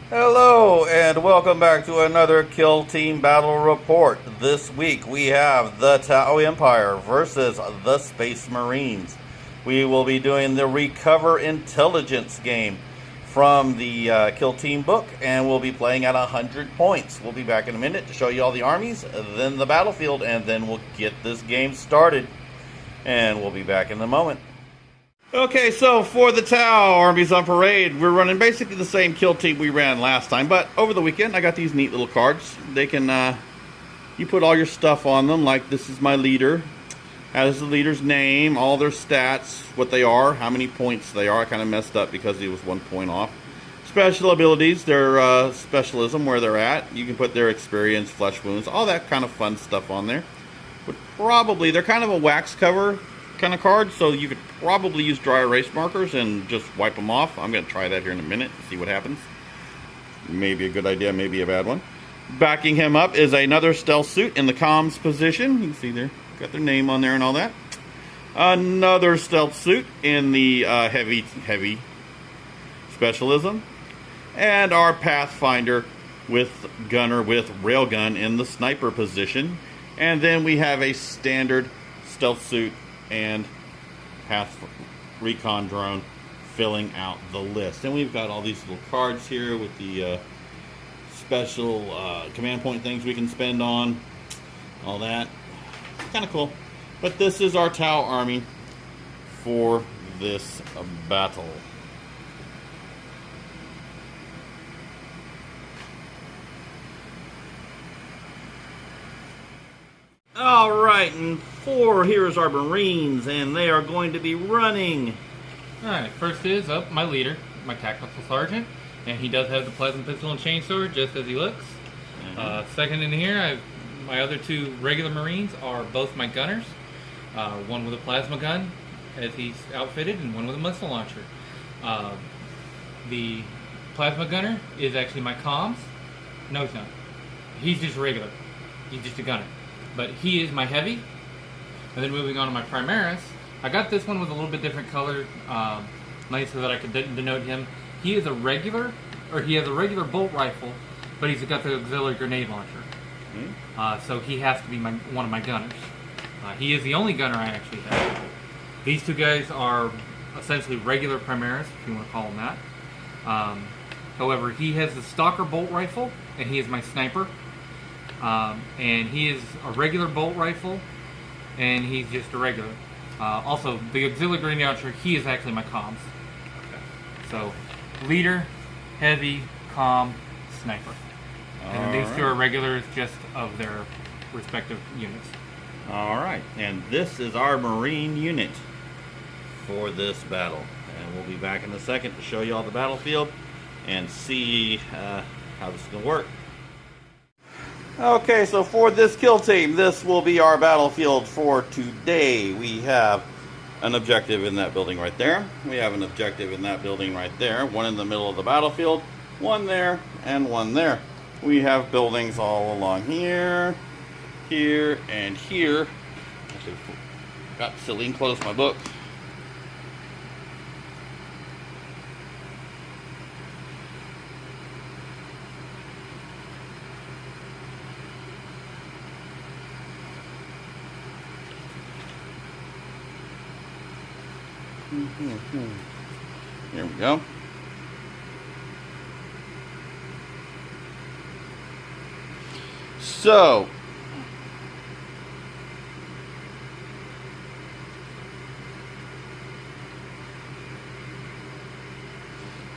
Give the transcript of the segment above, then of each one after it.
Hello and welcome back to another Kill Team Battle Report. This week we have the Tau Empire versus the Space Marines. We will be doing the Recover Intelligence game from the Kill Team book, and we'll be playing at 100 points. We'll be back in a minute to show you all the armies, then the battlefield, and then we'll get this game started. And we'll be back in a moment. Okay, so for the Tau Armies on Parade, we're running basically the same kill team we ran last time, but over the weekend I got these neat little cards. They can, you put all your stuff on them, like this is my leader. Has the leader's name, all their stats, what they are, how many points they are. I kind of messed up because he was 1 point off. Special abilities, their specialism, where they're at. You can put their experience, flesh wounds, all that kind of fun stuff on there. But probably, they're kind of a wax cover kind of card, so you could probably use dry erase markers and just wipe them off. I'm going to try that here in a minute, see what happens. Maybe a good idea, maybe a bad one. Backing him up is another stealth suit in the comms position. You can see there, got their name on there and all that. Another stealth suit in the heavy specialism. And our Pathfinder with gunner with railgun in the sniper position. And then we have a standard stealth suit and path recon drone filling out the list. And we've got all these little cards here with the special command point things we can spend on, all that. Kind of cool. But this is our Tau army for this battle. Alright, and here's our Marines, and they are going to be running. Alright, first is up my leader, my tactical sergeant, and he does have the plasma pistol and chainsword just as he looks. Second in here, my other two regular Marines are both my gunners. One with a plasma gun, as he's outfitted, and one with a missile launcher. The plasma gunner is actually my comms. No, he's not. He's just regular. He's just a gunner. But he is my heavy. And then moving on to my Primaris, I got this one with a little bit different color, nice so that I could denote him. He is a regular, or he has a regular bolt rifle, but he's got the auxiliary grenade launcher. So he has to be one of my gunners. He is the only gunner I actually have. These two guys are essentially regular Primaris, if you want to call them that. However, he has the stalker bolt rifle, and he is my sniper. And he is a regular bolt rifle, and he's just a regular. Also, the auxiliary grenade launcher, he is actually my comms. So, leader, heavy, comm, sniper. And these two are regulars just of their respective units. Alright, and this is our Marine unit for this battle. And we'll be back in a second to show you all the battlefield and see how this is going to work. Okay, so for this kill team, this will be our battlefield for today. We have an objective in that building right there. We have an objective in that building right there. One in the middle of the battlefield, one there, and one there. We have buildings all along here, here, and here. Actually, got silly and closed my book. Here we go. So,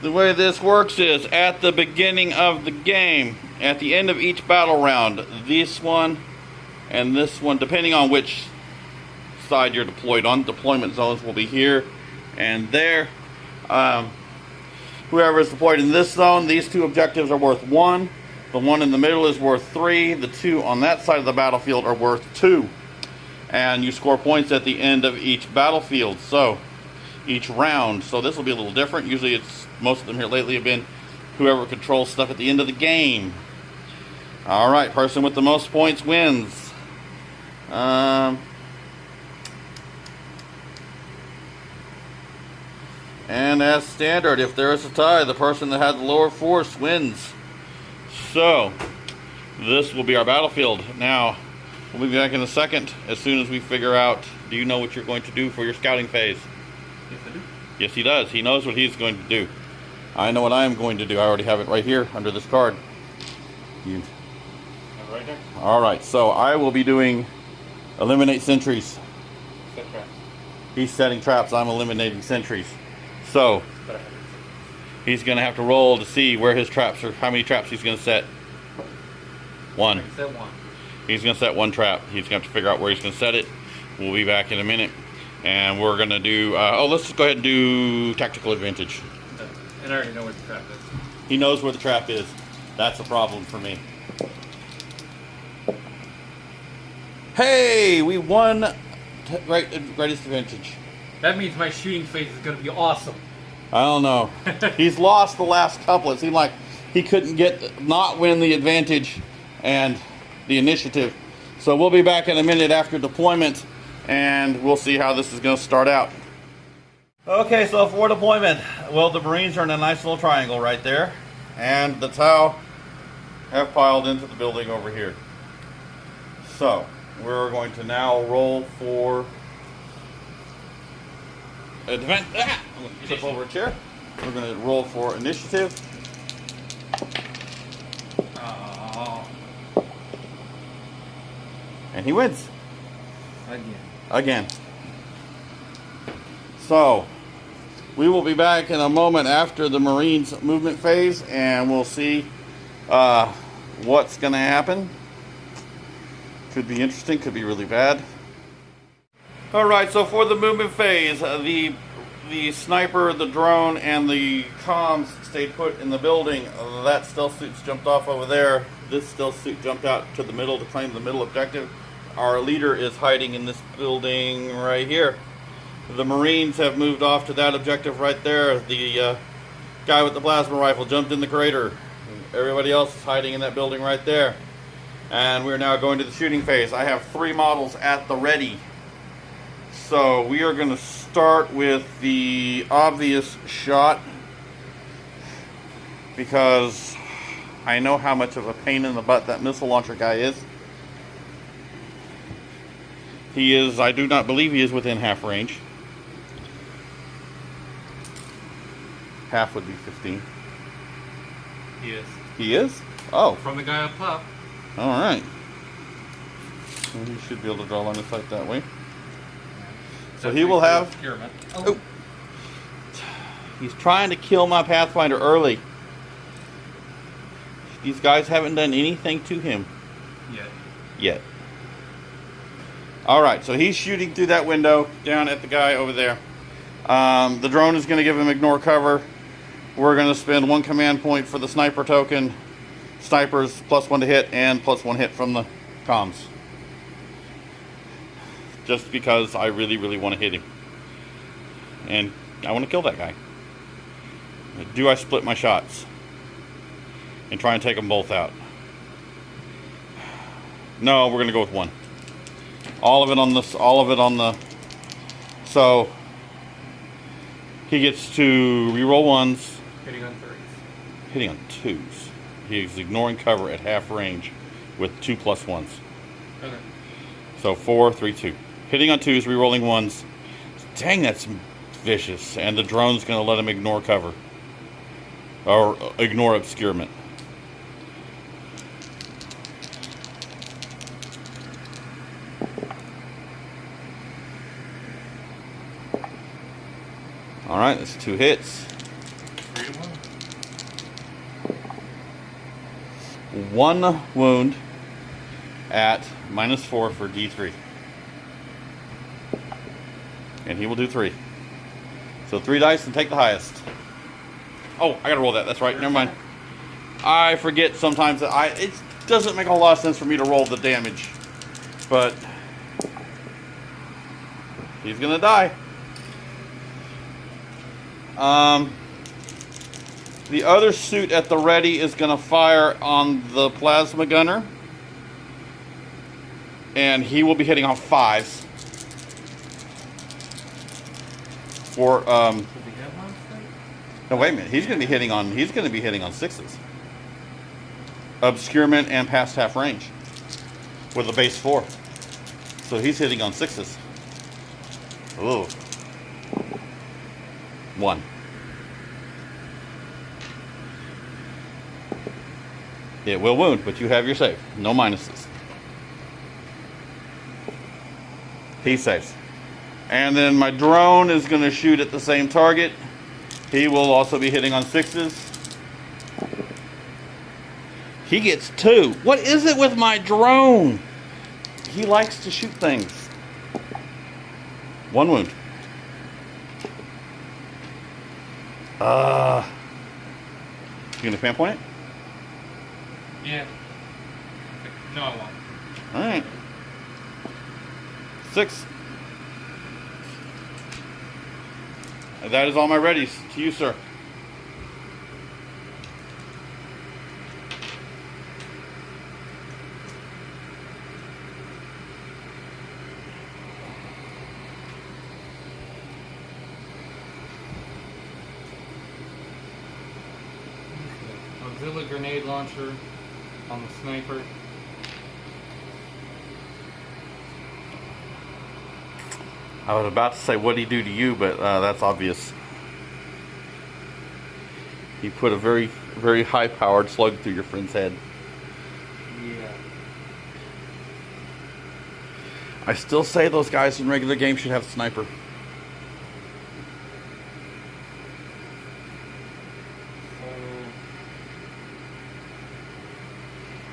the way this works is at the beginning of the game, at the end of each battle round, this one and this one, depending on which side you're deployed on, deployment zones will be here and there. Whoever is deployed in this zone, these two objectives are worth 1. The one in the middle is worth 3. The two on that side of the battlefield are worth 2. And you score points at the end of each battlefield, so each round. So this will be a little different. Usually it's, most of them here lately have been whoever controls stuff at the end of the game. Alright, person with the most points wins. And as standard, if there is a tie, the person that had the lower force wins. So, this will be our battlefield. Now, we'll be back in a second as soon as we figure out, do you know what you're going to do for your scouting phase? Yes, I do. Yes, he does. He knows what he's going to do. I know what I am going to do. I already have it right here under this card. Right there. Alright, so I will be doing eliminate sentries. Set traps. He's setting traps. I'm eliminating sentries. So, he's going to have to roll to see where his traps are, how many traps he's going to set. One. Set one. He's going to set one trap. He's going to have to figure out where he's going to set it. We'll be back in a minute. And we're going to do, let's just go ahead and do tactical advantage. And I already know where the trap is. He knows where the trap is. That's a problem for me. Hey, we won greatest advantage. That means my shooting phase is going to be awesome. I don't know. He's lost the last couple. It seemed like he couldn't not win the advantage and the initiative. So we'll be back in a minute after deployment, and we'll see how this is going to start out. Okay, so for deployment, well, the Marines are in a nice little triangle right there, and the Tau have piled into the building over here. So we're going to now roll for I'm going to tip over a chair. We're going to roll for initiative. Oh. And he wins. Again. So, we will be back in a moment after the Marines movement phase, and we'll see what's going to happen. Could be interesting, could be really bad. Alright, so for the movement phase, the sniper, the drone, and the comms stayed put in the building. That stealth suit's jumped off over there. This stealth suit jumped out to the middle to claim the middle objective. Our leader is hiding in this building right here. The Marines have moved off to that objective right there. The guy with the plasma rifle jumped in the crater. Everybody else is hiding in that building right there. And we're now going to the shooting phase. I have 3 models at the ready. So we are going to start with the obvious shot, because I know how much of a pain in the butt that missile launcher guy is. He is, I do not believe he is within half range. Half would be 15. He is. He is? Oh. From the guy up top. Alright. So he should be able to draw line of sight that way. So he will have... Oh. He's trying to kill my Pathfinder early. These guys haven't done anything to him. Yet. Alright, so he's shooting through that window down at the guy over there. The drone is going to give him ignore cover. We're going to spend 1 command point for the sniper token. Snipers +1 to hit and +1 hit from the comms. Just because I really, really want to hit him. And I want to kill that guy. Do I split my shots and try and take them both out? No, we're going to go with 1. All of it on this, all of it on the... So, he gets to reroll 1s. Hitting on 3s. Hitting on 2s. He's ignoring cover at half range with 2 +1s. Okay. So 4, 3, 2. Hitting on 2s, rerolling 1s. Dang, that's vicious. And the drone's going to let him ignore cover. Or ignore obscurement. Alright, that's 2 hits. 3 to 1 wound at -4 for D3. And he will do 3. So 3 dice and take the highest. Oh, I gotta roll that. That's right. Never mind. I forget sometimes that it doesn't make a lot of sense for me to roll the damage. But he's gonna die. The other suit at the ready is going to fire on the plasma gunner. And he will be hitting on 5s. For, No, wait a minute. He's going to be hitting on. He's going to be hitting on 6s. Obscurement and past half range with a base 4. So he's hitting on 6s. Ooh. 1. It will wound, but you have your save. No minuses. He saves. And then my drone is going to shoot at the same target. He will also be hitting on 6s. He gets 2. What is it with my drone? He likes to shoot things. 1 wound. You gonna fan point it? Yeah. No, I won't. Alright. 6. And that is all my readies. To you, sir. Auxiliary grenade launcher on the sniper. I was about to say, what'd he do to you? But that's obvious. He put a very, very high-powered slug through your friend's head. Yeah. I still say those guys in regular games should have a sniper.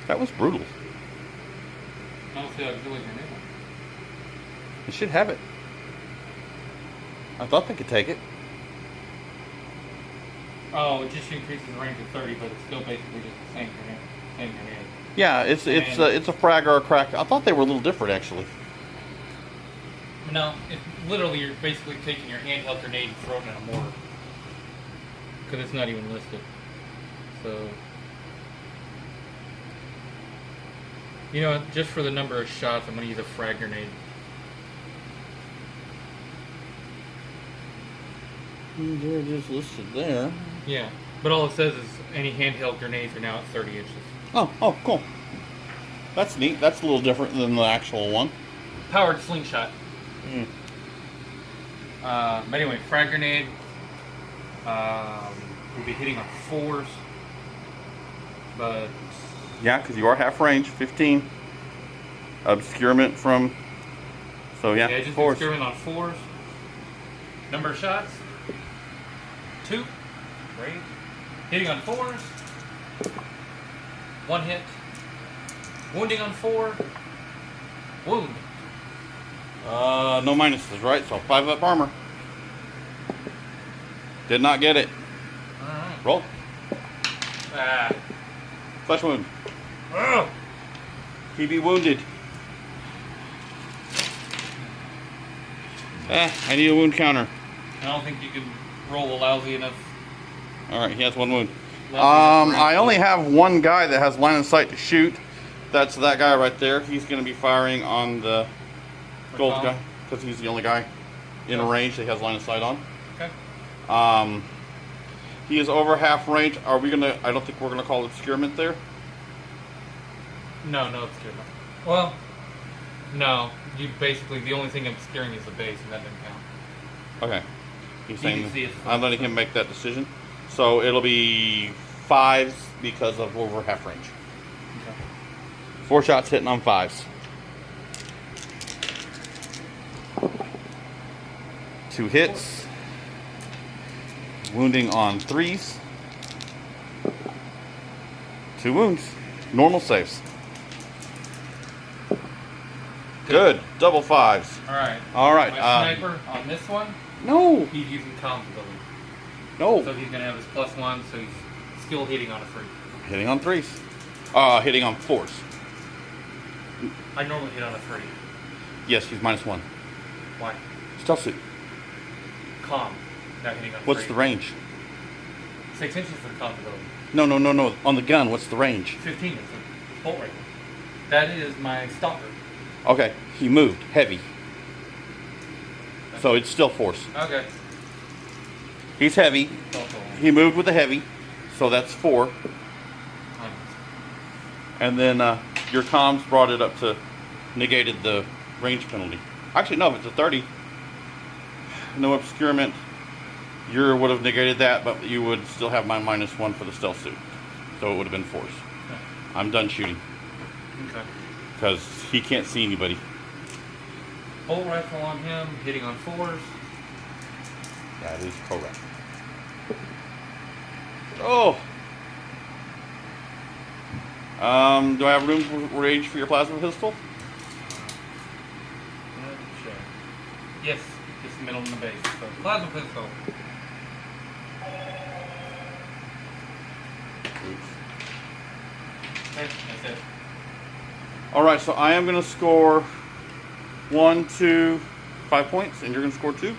That was brutal. I don't see auxiliary grenade. They should have it. I thought they could take it. Oh, it just increases the range to 30, but it's still basically just the same grenade. Same grenade. Yeah, it's a frag or a crack. I thought they were a little different actually. No, it's literally you're basically taking your handheld grenade and throwing it in a mortar. Because it's not even listed. So, you know, just for the number of shots, I'm going to use a frag grenade. They're just listed there. Yeah, but all it says is any handheld grenades are now at 30 inches. Oh, cool. That's neat. That's a little different than the actual one. Powered slingshot. But anyway, frag grenade. We'll be hitting on 4s. But Yeah, because you are half range, 15. Obscurement from. So yeah, just 4s. obscurement on 4s. Number of shots. 2. Great. Hitting on 4s. 1 hit. Wounding on 4. Wound. No minuses, right? So 5 up armor. Did not get it. Alright. Roll. Ah. Flesh wound. Oh. He be wounded. I need a wound counter. I don't think you can roll a lousy enough. Alright, he has 1 wound. Lousy enough I only have one guy that has line of sight to shoot. That's that guy right there. He's going to be firing on the gold guy because he's the only guy in range that has line of sight on. Okay. He is over half range. Are we gonna? I don't think we're gonna call obscurement there. No, it's good. Well, no. You basically the only thing obscuring is the base, and that doesn't count. Okay. He's You saying can see it. I'm letting him make that decision. So it'll be 5s because of over half range. Okay. 4 shots hitting on 5s. 2 hits. Wounding on 3s. 2 wounds. Normal saves. Good. Double 5s. All right. My sniper on this one. No. He's using comms ability. No. So he's gonna have his +1, so he's still hitting on a 3. Hitting on 3s. Hitting on 4s. I normally hit on a 3. Yes, he's -1. Why? Stealth suit. Comm. Not hitting on What's 3. the range? 6 inches for the comm ability. No. On the gun, what's the range? 15 is the bolt rifle. That is my stalker. Okay, he moved. Heavy. So it's still force. Okay. He's heavy. Also, he moved with a heavy, so that's 4. And then your comms brought it up to negated the range penalty. Actually, no, if it's a 30, no obscurement, you would have negated that, but you would still have my -1 for the stealth suit. So it would have been force. Okay. I'm done shooting. Okay. Because he can't see anybody. Bolt rifle on him, hitting on 4s. That is correct. Oh! Do I have room for range for your plasma pistol? Check. Yes, just the middle and the base. So plasma pistol. Oops. Okay, that's it. Alright, so I am going to score 1, 2, 5 points, and you're going to score 2.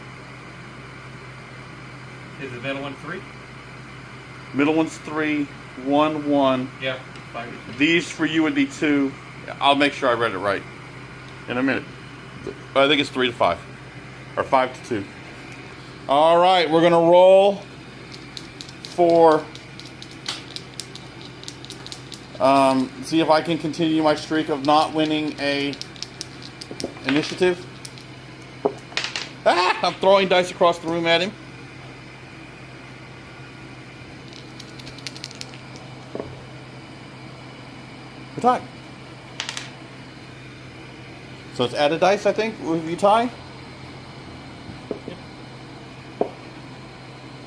Is the middle one 3? Middle one's 3, 1, 1. Yeah, 5. These for you would be 2. I'll make sure I read it right in a minute. I think it's 3 to 5. Or 5 to 2. Alright, we're going to roll for... see if I can continue my streak of not winning a initiative. Ah! I'm throwing dice across the room at him. We tie. So it's added dice, I think, if you tie.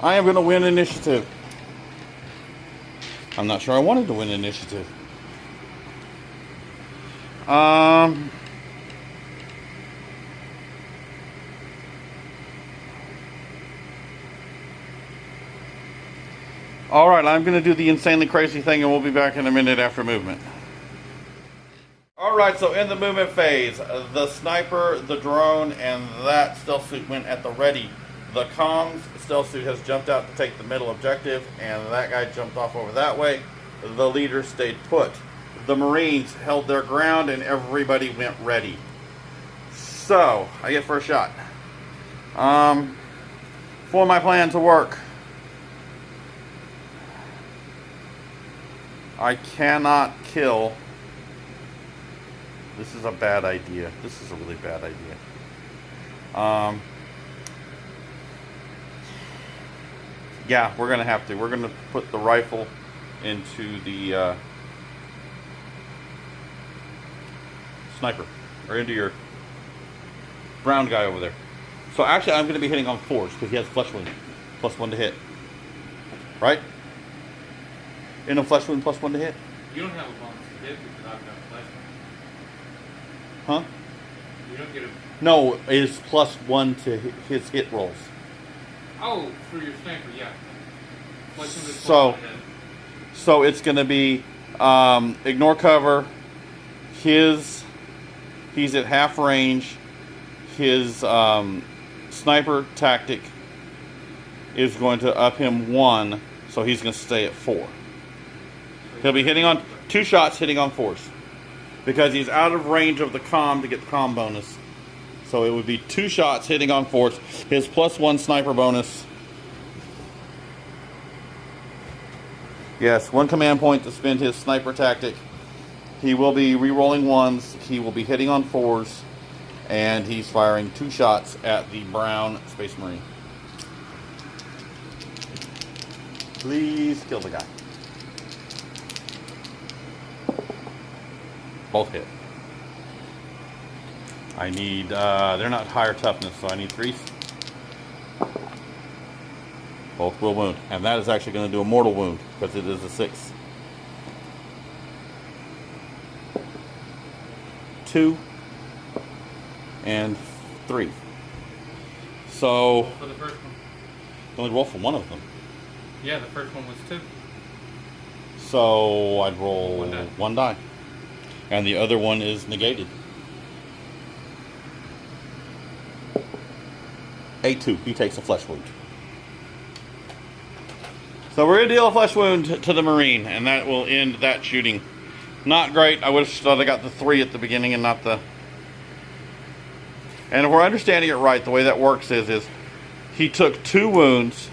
I am going to win initiative. I'm not sure I wanted to win initiative. Alright, I'm going to do the insanely crazy thing and we'll be back in a minute after movement. Alright, so in the movement phase, the sniper, the drone, and that stealth suit went at the ready. The comms stealth suit has jumped out to take the middle objective, and that guy jumped off over that way. The leader stayed put. The Marines held their ground, and everybody went ready. So, I get first shot. For my plan to work, I cannot kill. This is a bad idea. This is a really bad idea. Yeah, we're going to have to. We're going to put the rifle into the sniper. Or into your brown guy over there. So actually I'm going to be hitting on 4s because he has flesh wound. +1 to hit. Right? In a flesh wound, +1 to hit. You don't have a bonus to hit because I've got a flesh Huh? wound. You don't get a... No, it's +1 to his hit rolls. Oh, for your sniper, yeah. So it's going to be ignore cover. He's at half range. His sniper tactic is going to up him 1, so he's going to stay at 4. He'll be hitting on 2 shots, hitting on 4s, because he's out of range of the comm to get the comm bonus. So it would be 2 shots hitting on 4s. His +1 sniper bonus. Yes, 1 command point to spend his sniper tactic. He will be re-rolling 1s. He will be hitting on 4s. And he's firing 2 shots at the brown Space Marine. Please kill the guy. Both hit. I need, they're not higher toughness, so I need 3s. Both will wound. And that is actually going to do a mortal wound, because it is a 6. 2 and 3. So, for the first one. only roll for one of them. Yeah, the first one was 2. So I'd roll 1 die. 1 die. And the other one is negated. A2, he takes a flesh wound. So we're going to deal a flesh wound to the Marine, and that will end that shooting. Not great. I wish that I got the 3 at the beginning and not the... And if we're understanding it right, the way that works is he took 2 wounds,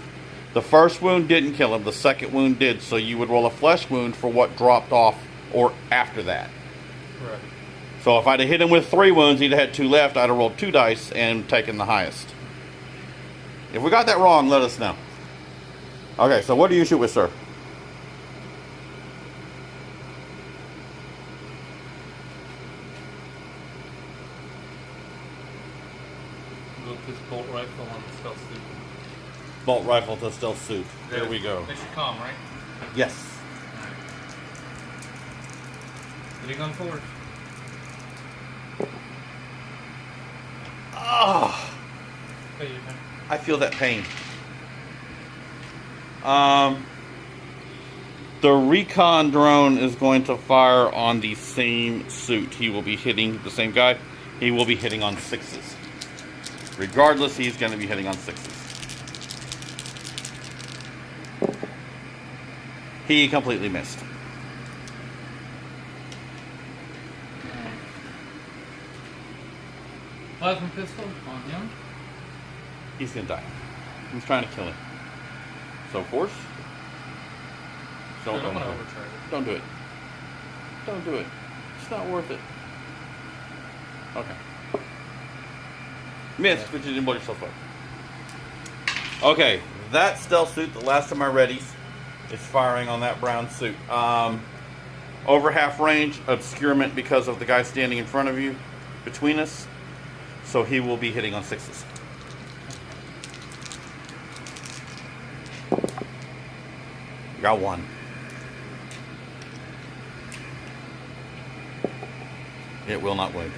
The first wound didn't kill him. The second wound did. So you would roll a flesh wound for what dropped off or after that. Right. So if I'd have hit him with 3 wounds, he'd have had 2 left. I'd have rolled 2 dice and taken the highest. If we got that wrong, let us know. Okay, so what do you shoot with, sir? Look, this bolt rifle on the stealth suit. Bolt rifle to stealth suit. There we go. That's your comm, right? Yes. Alright. Hitting on forward. Ah, Okay, you can. I feel that pain. The recon drone is going to fire on the same suit. He will be hitting the same guy. He will be hitting on 6s. Regardless, he's going to be hitting on 6s. He completely missed. Plasma pistol on him. He's going to die. He's trying to kill him. So force. Don't I'm gonna do it. overtry it. Don't do it. Don't do it. It's not worth it. Okay. Missed, but you didn't blow yourself up. Okay, that stealth suit, the last of my readies, is firing on that brown suit. Over half range, obscurement because of the guy standing in front of you, between us. So he will be hitting on 6s. Got 1. It will not win.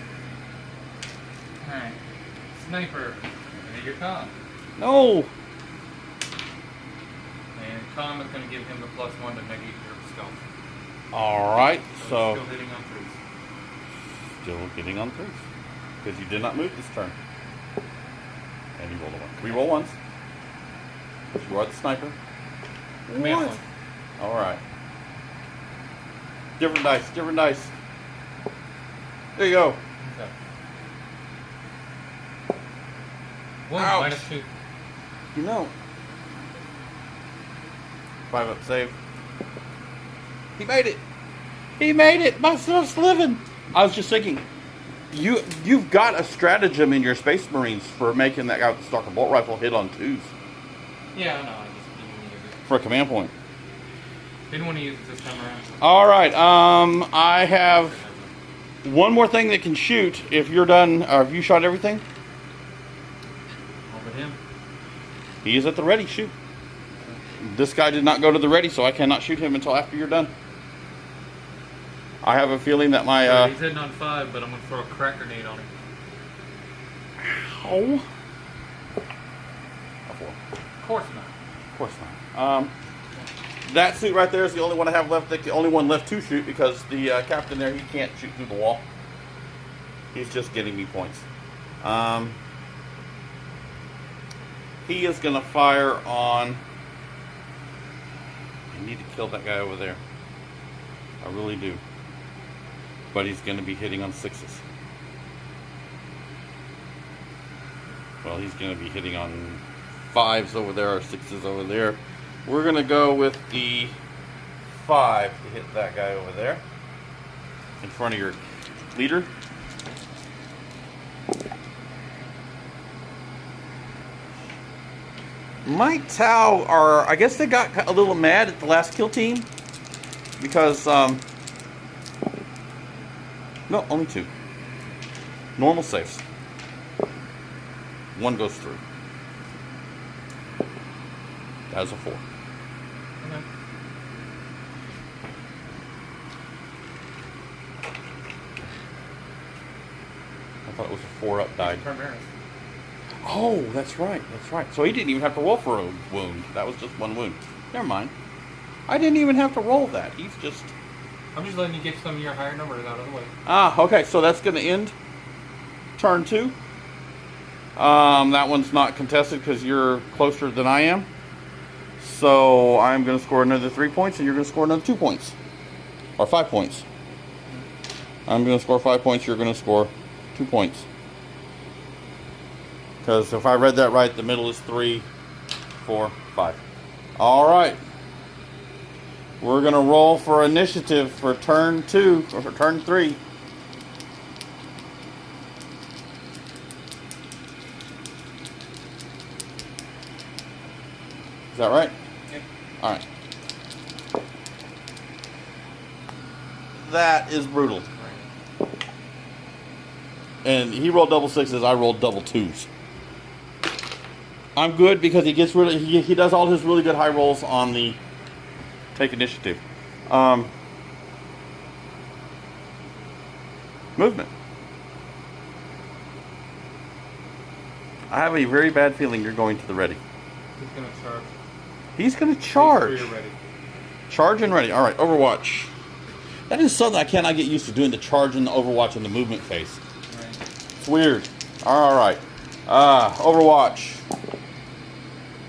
Alright. Sniper. Hit your comm. No! And comm is going to give him the +1 to negate your stealth. Alright, so. Still hitting on 3s. Still hitting on 3s. Because you did not move this turn. And you rolled a 1. We roll 1s. You are the sniper. Command What? Alright. Different dice, different dice. There you go. Okay. 1 Ouch. -2. You know. 5 up save. He made it. He made it. My stuff's living. I was just thinking, you've got a stratagem in your Space Marines for making that guy with the Stalker Bolt Rifle hit on 2s Yeah, I know. I just didn't want to use it. for a command point. Didn't want to use it this time around. All right. I have one more thing that can shoot. If you're done, or if you shot everything, All but him. he is at the ready. Shoot. This guy did not go to the ready, so I cannot shoot him until after you're done. I have a feeling that my He's hitting on 5, but I'm going to throw a crack grenade on him. Oh. A 4. Of course not. Of course not. That suit right there is the only one I have left. The only one left to shoot because the captain there, he can't shoot through the wall. He's just getting me points. He is going to fire on. I need to kill that guy over there. I really do. But he's going to be hitting on 6s. Well, he's going to be hitting on 5s over there or 6s over there. We're going to go with the 5 to hit that guy over there in front of your leader. My Tau are, I guess they got a little mad at the last kill team because, no, only 2. Normal saves. 1 goes through. That is a 4. Okay. I thought it was a 4-up died. Primaris. Oh, that's right. That's right. So he didn't even have to roll for a wound. That was just 1 wound. Never mind. I didn't even have to roll that. He's just... I'm just letting you get some of your higher numbers out of the way. Ah, okay. So that's going to end turn 2. That one's not contested because you're closer than I am. So I'm going to score another 3 points, and you're going to score another 2 points. Or 5 points. I'm going to score 5 points, you're going to score 2 points. Because if I read that right, the middle is 3, 4, 5. All right. We're going to roll for initiative for turn 2, or for turn 3. Is that right? Yep. All right. That is brutal. And he rolled double 6s, I rolled double 2s. I'm good because he gets really he does all his really good high rolls on the take initiative. Movement. I have a very bad feeling you're going to the ready. He's gonna charge. He's going to charge. You're ready. Charge and ready. All right, Overwatch. That is something I cannot get used to, doing the charge and the Overwatch in the movement phase. Right. It's weird. All right. Overwatch.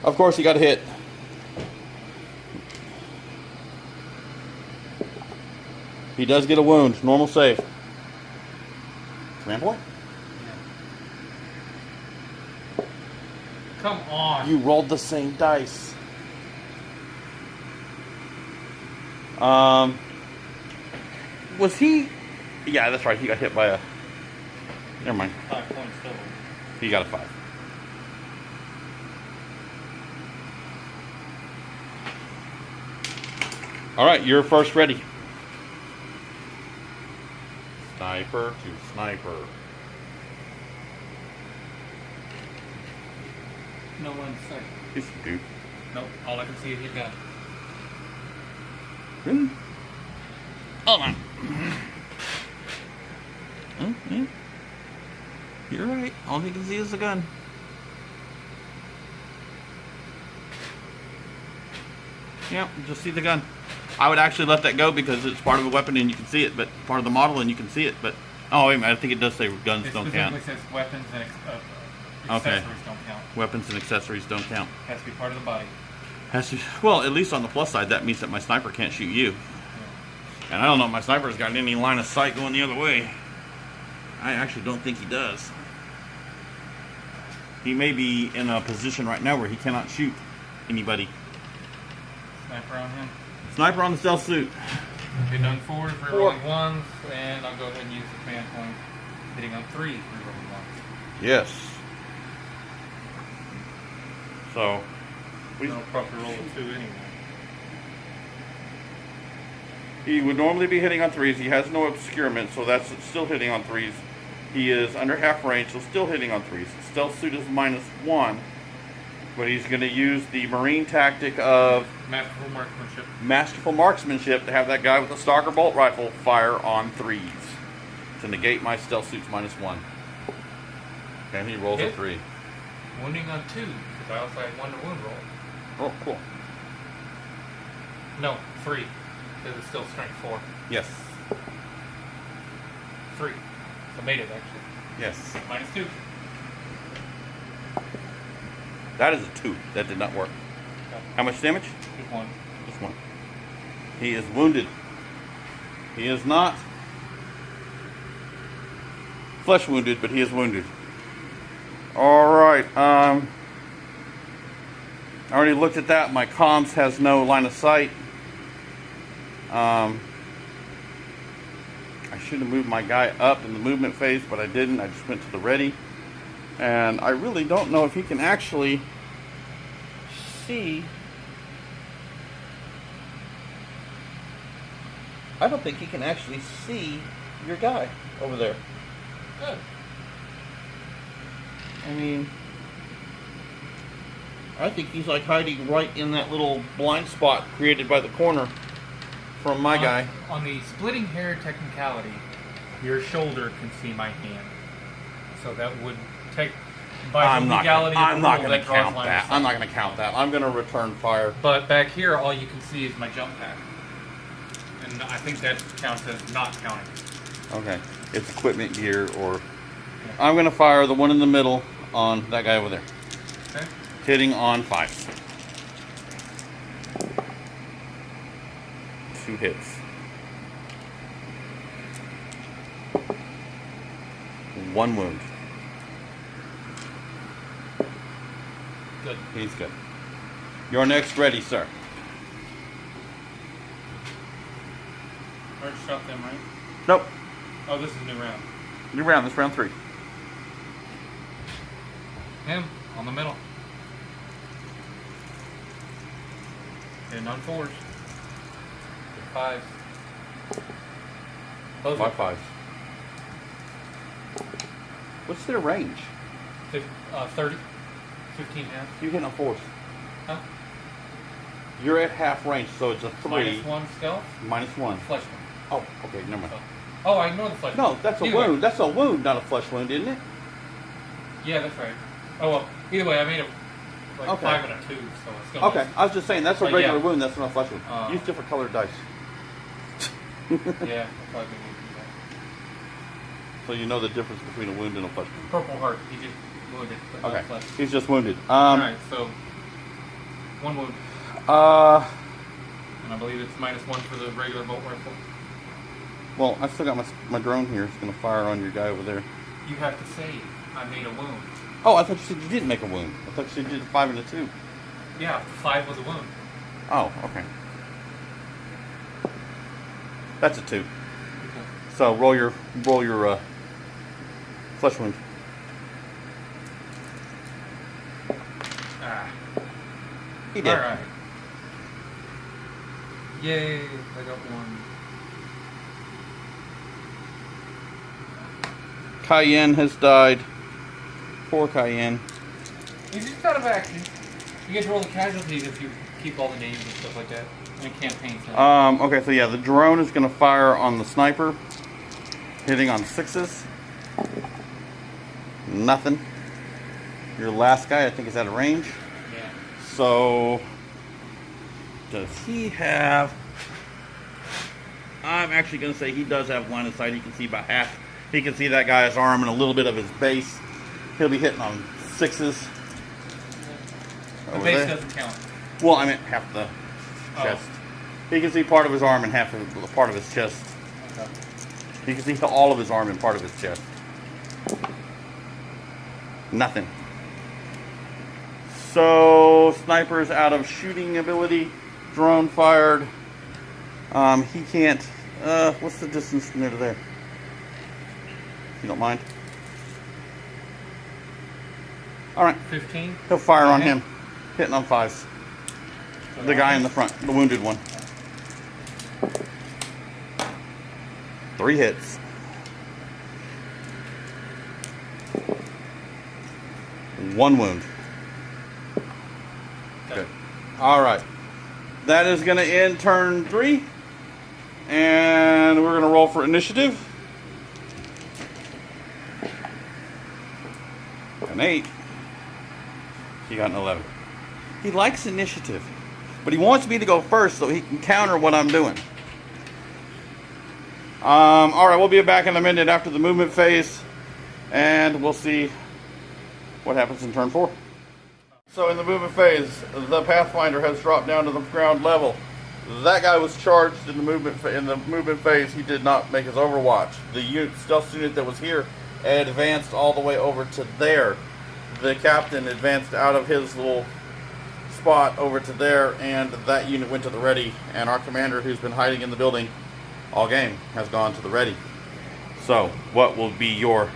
Of course, he got a hit. He does get a wound. Normal save. Command point? Come on. You rolled the same dice. Was he? Yeah, that's right. He got hit by a. Never mind. 5 points total. He got a 5. All right, you're first ready. Sniper to sniper. No one in sight. Yes, you do. Nope. All I can see is your gun. Really? Hold on. Yeah. You're right. All he can see is the gun. Yep, just see the gun. I would actually let that go because it's part of a weapon and you can see it, but part of the model and you can see it. But oh wait a minute, I think it does say guns It don't count. specifically says weapons and accessories don't count. Weapons and accessories don't count. Has to be part of the body. Has to. Well, at least on the plus side, that means that my sniper can't shoot you. And I don't know if my sniper's got any line of sight going the other way. I actually don't think he does. He may be in a position right now where he cannot shoot anybody. Sniper on him. Sniper on the stealth suit. Hit on 4s, rerolling 1s, and I'll go ahead and use the command point. Hitting on 3s, rerolling 1s. Yes. So, I'll probably roll a 2 anyway. he would normally be hitting on 3s. He has no obscurement, so that's still hitting on 3s. He is under half range, so still hitting on 3s. Stealth suit is -1, but he's going to use the Marine tactic of masterful marksmanship to have that guy with the stalker bolt rifle fire on 3s to negate my stealth suit's -1. And he rolls a 3. Wounding on 2, because I also had 1 to wound roll. Oh, cool. No, 3, because it's still strength 4. Yes. 3. So made it, actually. Yes. -2. That is a 2. That did not work. How much damage? Just 1. Just 1. He is wounded. He is not flesh wounded, but he is wounded. Alright, I already looked at that. My comms has no line of sight. I should have moved my guy up in the movement phase, but I didn't. I just went to the ready. And I really don't know if he can actually see. I don't think he can actually see your guy over there. Good. I mean, I think he's like hiding right in that little blind spot created by the corner from my guy. On the splitting hair technicality, your shoulder can see my hand. So that would take, by the legality of the I'm not rule, going that to draws count line that. of sight. I'm not going to count that. I'm going to return fire. But back here, all you can see is my jump pad. And I think that counts as not counting. Okay. It's equipment gear or... I'm going to fire the one in the middle on that guy over there. Okay. Hitting on 5. 2 hits. 1 wound. Good. He's good. Your next ready, sir. I already shot them, right? Nope. Oh, this is a new round. New round. This round 3. Him on the middle. Hitting on 4s. 5s. Both are 5s. What's their range? 30. 15 half. You hitting on 4s. Huh? You're at half range, so it's a 3. -1 stealth. -1. Flesh wound. Oh, okay, never mind. Oh, I ignore the flesh No, wound. that's a Either way. wound. That's a wound, not a flesh wound, isn't it? Yeah, that's right. Oh well. Either way, I made a like Okay. 5 and a 2, so it's still Okay, nice. I was just saying that's a But regular yeah. wound. That's not a flesh wound. Use different colored dice. Yeah, I'll probably need to do that. So you know the difference between a wound and a flesh wound. Purple heart. He just wounded. But not Okay, flesh. he's just wounded. Alright, so 1 wound. And I believe it's -1 for the regular bolt rifle. Well, I still got my drone here. It's gonna fire on your guy over there. You have to save. I made a wound. Oh, I thought you said you didn't make a wound. I thought you said you did a 5 and a 2. Yeah, 5 was a wound. Oh, okay. That's a 2. Okay. So roll your flesh wound. Ah. He did. Alright. Yay, I got 1. Cayenne has died. Poor Cayenne. He's just out of action. You get to roll the casualties if you keep all the names and stuff like that in a campaign. Okay, so yeah, the drone is going to fire on the sniper, hitting on 6s. Nothing. Your last guy, I think, is out of range. Yeah. So, does he have... I'm actually going to say he does have line of sight. He can see about half. He can see that guy's arm and a little bit of his base. He'll be hitting on 6s. The Over base there. doesn't count. Well, I meant half the chest. He can see part of his arm and half of part of his chest. Okay. He can see all of his arm and part of his chest. Nothing. So, sniper's out of shooting ability. Drone fired. He can't. What's the distance from there to there? If you don't mind. Alright. 15? He'll fire on him. Hitting on 5s. The guy in the front. The wounded one. 3 hits. One wound. Okay. Alright. That is going to end turn 3. And we're going to roll for initiative. An 8. He got an 11. He likes initiative. But he wants me to go first so he can counter what I'm doing. Alright, we'll be back in a minute after the movement phase. And we'll see what happens in turn 4. So in the movement phase, the Pathfinder has dropped down to the ground level. That guy was charged in the movement phase. He did not make his overwatch. The stealth unit that was here advanced all the way over to there. The captain advanced out of his little spot over to there, and that unit went to the ready. And our commander, who's been hiding in the building all game, has gone to the ready. So, what will be your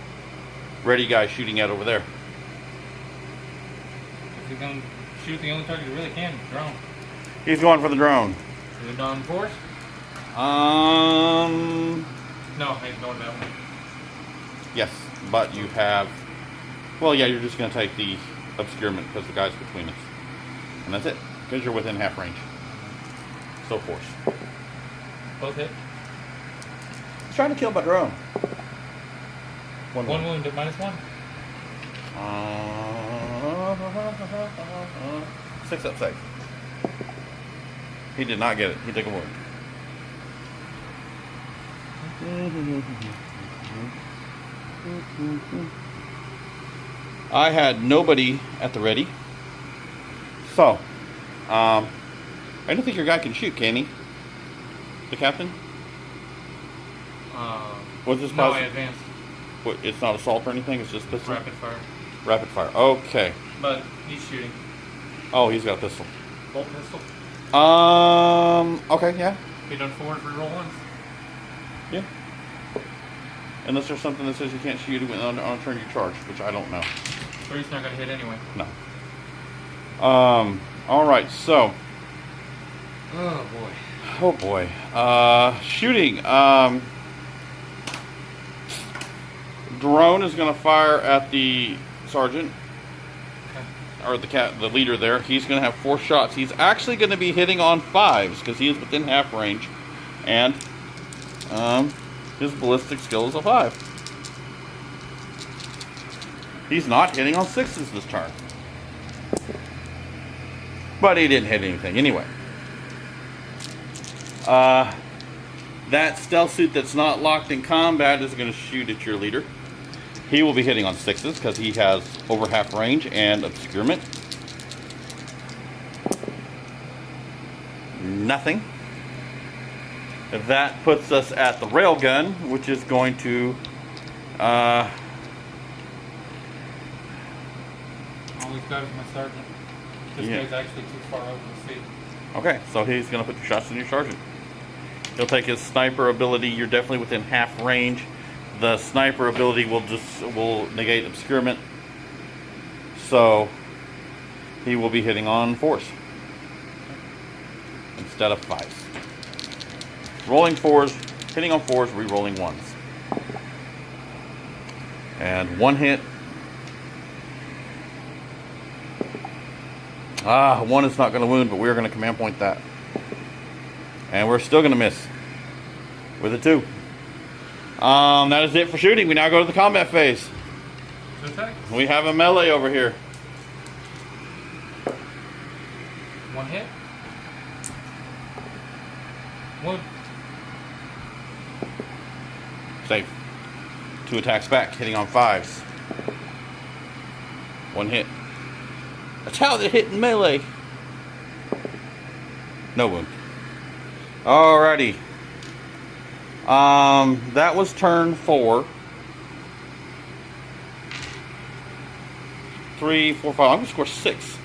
ready guy shooting at over there? If he's going to shoot the only target he really can, drone. He's going for the drone. Is it on force? No, I ignored that one. Yes, but you have... Well, yeah, you're just going to take the obscurement because the guy's between us. And that's it, because you're within half range. So force. Both hit? He's trying to kill my drone. One wound at -1. 6 up save. He did not get it. He took a wound. I had nobody at the ready. So, I don't think your guy can shoot, can he? The captain? What's this No, I positive? advanced. What, it's not assault or anything? It's just pistol? Rapid fire. Rapid fire. Okay. But he's shooting. Oh, he's got a pistol. Bolt pistol. Okay, yeah. Be done 4 and reroll ones. Yeah. Unless there's something that says you can't shoot on a turn you charge, which I don't know. 3's not gonna hit anyway. No. Alright, so. Oh boy. Oh boy. Shooting. Drone is going to fire at the sergeant. Okay. Or the leader there. He's going to have 4 shots. He's actually going to be hitting on 5s because he is within half range. And his ballistic skill is a 5. He's not hitting on 6s this turn. But he didn't hit anything anyway. That stealth suit that's not locked in combat is going to shoot at your leader. He will be hitting on 6s because he has over half range and obscurement. Nothing. That puts us at the railgun, which is going to all we've got is my sergeant. This guy's actually too far over the seat. Okay, so he's going to put 2 shots in your sergeant. He'll take his sniper ability. You're definitely within half range. The sniper ability will negate obscurement. So he will be hitting on 4s instead of 5s. Rolling 4s, hitting on 4s, re-rolling 1s. And 1 hit. 1 is not going to wound, but we're going to command point that. And we're still going to miss with a 2. That is it for shooting. We now go to the combat phase. We have a melee over here. 1 hit. 1. Save. 2 attacks back, hitting on 5s. 1 hit. That's how they hit in melee. No wound. Alrighty. That was turn 4. 3, 4, 5. I'm gonna score 6.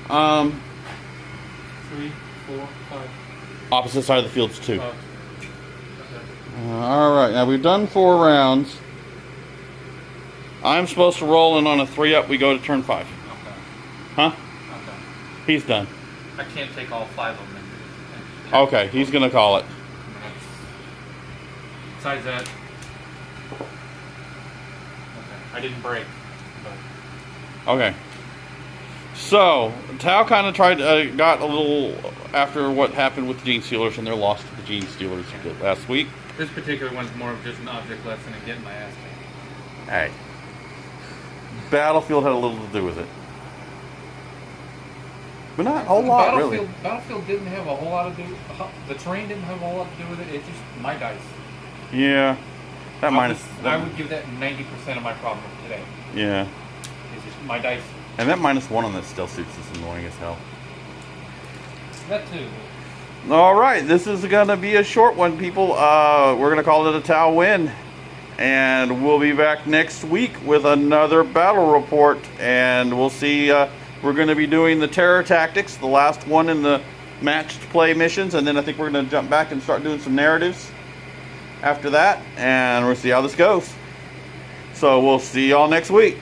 3, 4, 5. Opposite side of the field's 2. Okay. Alright, now we've done 4 rounds. I'm supposed to roll, and on a 3-up, we go to turn 5. Okay. Huh? Okay. He's done. I can't take all 5 of them. Okay, he's gonna call it. Besides that, okay, I didn't break. But. Okay. So, Tao kind of got a little after what happened with the Gene Stealers and their loss to the Gene Stealers last week. This particular one's more of just an object lesson and getting my ass kicked. Hey. Battlefield had a little to do with it. But not a whole lot, really. Battlefield didn't have a whole lot to do. The terrain didn't have a whole lot to do with it. It's just my dice. Yeah. I would give that 90% of my problem today. Yeah. It's just my dice. And that -1 on that stealth suits is annoying as hell. That too. Alright, this is going to be a short one, people. We're going to call it a Tau win. And we'll be back next week with another battle report. And we'll see. We're going to be doing the terror tactics, the last one in the matched play missions. And then I think we're going to jump back and start doing some narratives after that. And we'll see how this goes. So we'll see y'all next week.